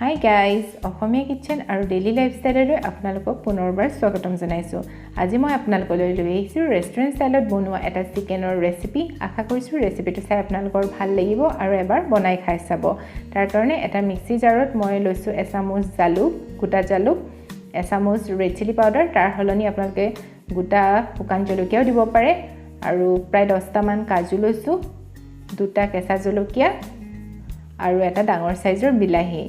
Hi guys, Assamese kitchen আৰু daily lifestyle লৈ আপোনালোকক পুনৰবাৰ স্বাগতম জনাইছো। আজি মই আপোনালোকলৈ লৈ আহিছো ৰেষ্টুৰেণ্ট ষ্টাইলত বনোৱা এটা চিকেনৰ ৰেচিপি। আশা কৰিছো ৰেচিপিটো চাই আপোনালোকৰ ভাল লাগিব আৰু এবাৰ বনাই খাই চাব। তাৰ কাৰণে এটা মিক্সি জাৰত মই লৈছো এচামুচ জালুক, গোটা জালুক, এচামুচ ৰেড চিলি পাউডাৰ, তাৰ হলনি আপোনালোকে গোটা শুকান জলকীয়াও দিব পাৰে আৰু প্ৰায় 10টা মান কাজু লৈছো, দুটা কেঁচা জলকীয়া আৰু এটা ডাঙৰ সাইজৰ বিলাহী।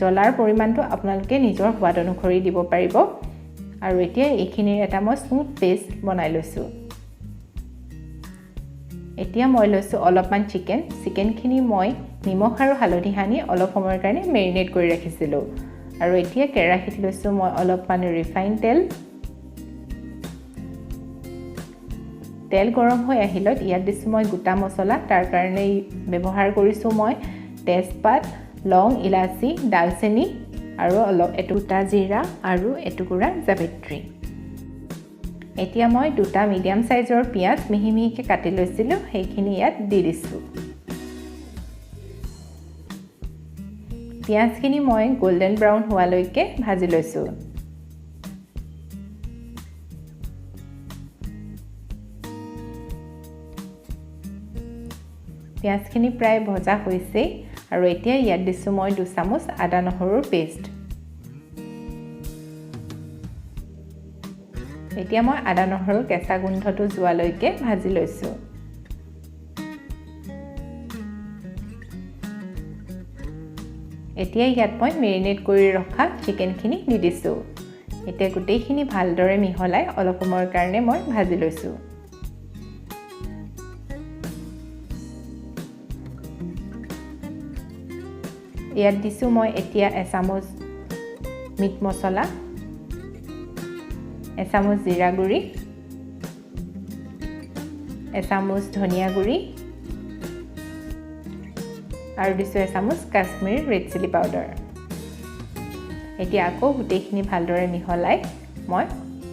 জ্বলাৰ পৰিমাণটো আপোনালোকে নিজৰ সোৱাদ অনুসৰি দিব পাৰিব আৰু এতিয়া এইখিনিৰ এটা মই স্মুথ পেষ্ট বনাই লৈছো। এতিয়া মই লৈছো অলপমান চিকেনখিনি মই নিমখ আৰু হালধি সানি অলপ সময়ৰ কাৰণে মেৰিনেট কৰি ৰাখিছিলো আৰু এতিয়া কেৰাহীত লৈছো মই অলপমান ৰিফাইন তেল গৰম হৈ আহিলত ইয়াত দিছো মই গোটা মছলা। তাৰ কাৰণে ব্যৱহাৰ কৰিছো মই তেজপাত, লং, ইলাচি, দালচেনি আৰু অলপ এটুকুৰা জিৰা আৰু এটুকুৰা জাবিত্ৰী। এতিয়া মই দুটা মিডিয়াম সাইজৰ পিয়াজ মিহি মিহিকে কাটি লৈছিলো, সেইখিনি ইয়াত দি দিছো। পিয়াজখিনি মই গোল্ডেন ব্ৰাউন হোৱালৈকে ভাজি লৈছো। পিয়াজখিনি প্ৰায় ভজা হৈছে আৰু এতিয়া ইয়াত দিছো মই 2 চামুচ আদা নহৰুৰ পেষ্ট। এতিয়া মই আদা নহৰুৰ কেঁচা গোন্ধটো যোৱালৈকে ভাজি লৈছো। এতিয়া ইয়াত মই মেৰিনেট কৰি ৰখা চিকেনখিনি দি দিছো। এতিয়া গোটেইখিনি ভালদৰে মিহলাই অলপ সময়ৰ কাৰণে মই ভাজি লৈছো। ইয়াত দিছো মই এতিয়া এচামুচ মিট মছলা, এচামুচ জিৰা গুড়ি, এচামুচ ধনিয়া গুড়ি আৰু দিছো এচামুচ কাশ্মীৰ ৰেড চিলি পাউডাৰ। এতিয়া আকৌ গোটেইখিনি ভালদৰে মিহলাই মই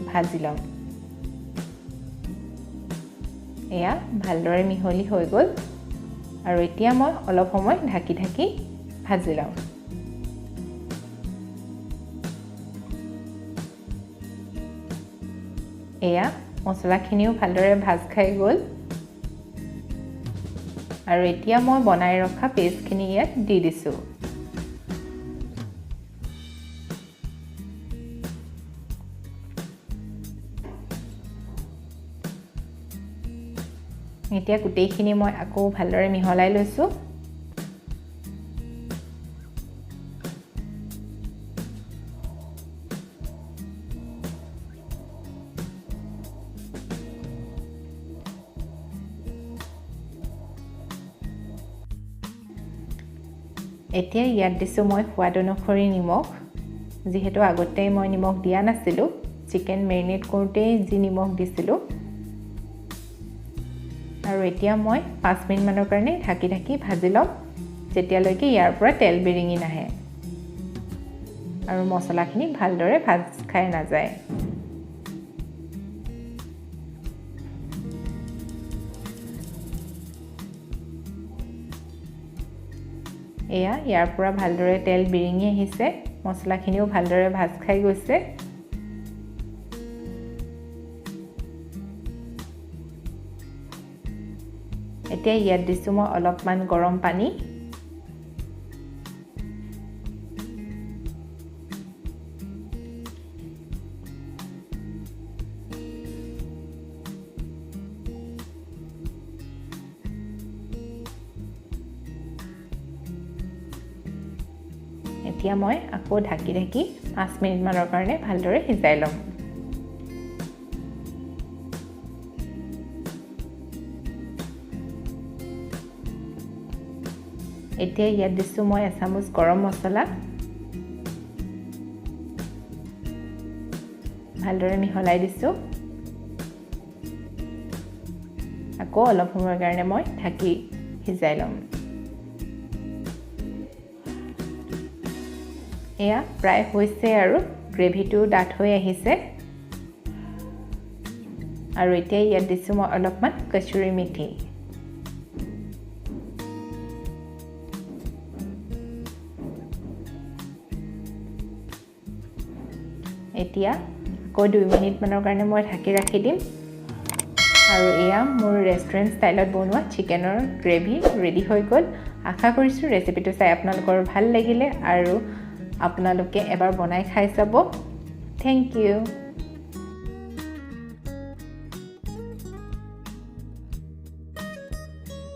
ভাজি লম। এয়া ভালদৰে মিহলি হৈ গ'ল আৰু এতিয়া মই অলপ সময় ঢাকি ভাজি লওঁ। এয়া মছলাখিনিও ভালদৰে ভাজ খাই গ'ল আৰু এতিয়া মই বনাই ৰখা পেষ্টখিনি ইয়াত দি দিছো। এতিয়া গোটেইখিনি মই আকৌ ভালদৰে মিহলাই লৈছো। এতিয়া ইয়াত দিছো মই সোৱাদ অনুসৰি নিমখ, যিহেতু আগতে মই নিমখ দিয়া নাছিলো, চিকেন মেৰিনেট কৰোঁতে যি নিমখ দিছিলো। আৰু এতিয়া মই 5 মিনিট মানৰ কাৰণে ঢাকি ভাজি লম, যেতিয়ালৈকে ইয়াৰ পৰা তেল বিৰিঙি নাহে আৰু মছলাখিনি ভালদৰে ভাজ খাই নাযায়। এয়া ইয়াৰ পৰা ভালদৰে তেল বিৰিঙি আহিছে, মছলাখিনিও ভালদৰে ভাজ খাই গৈছে। এতিয়া ইয়াত দিছো মই অলপমান গৰম পানী। এতিয়া মই আকৌ ঢাকি 5 মিনিট মানৰ কাৰণে ভালদৰে সিজাই লম। এতিয়া ইয়াত দিছো মই এচামুচ গৰম মছলা, ভালদৰে মিহলাই দিছো। আকৌ অলপ সময়ৰ কাৰণে মই ঢাকি সিজাই লম। এয়া প্ৰায় হৈছে আৰু গ্ৰেভিটো ডাঠ হৈ আহিছে আৰু এতিয়া ইয়াত দিছো মই অলপমান কচুৰি মেথি। এতিয়া আকৌ 2 মিনিটমানৰ কাৰণে মই ঢাকি ৰাখি দিম আৰু এয়া মোৰ ৰেষ্টুৰেণ্ট ষ্টাইলত বনোৱা চিকেনৰ গ্ৰেভি ৰেডি হৈ গ'ল আশা কৰিছোঁ ৰেচিপিটো চাই আপোনালোকৰ ভাল লাগিলে আৰু আপোনালোকে এবাৰ বনাই খাই চাব থেংক ইউ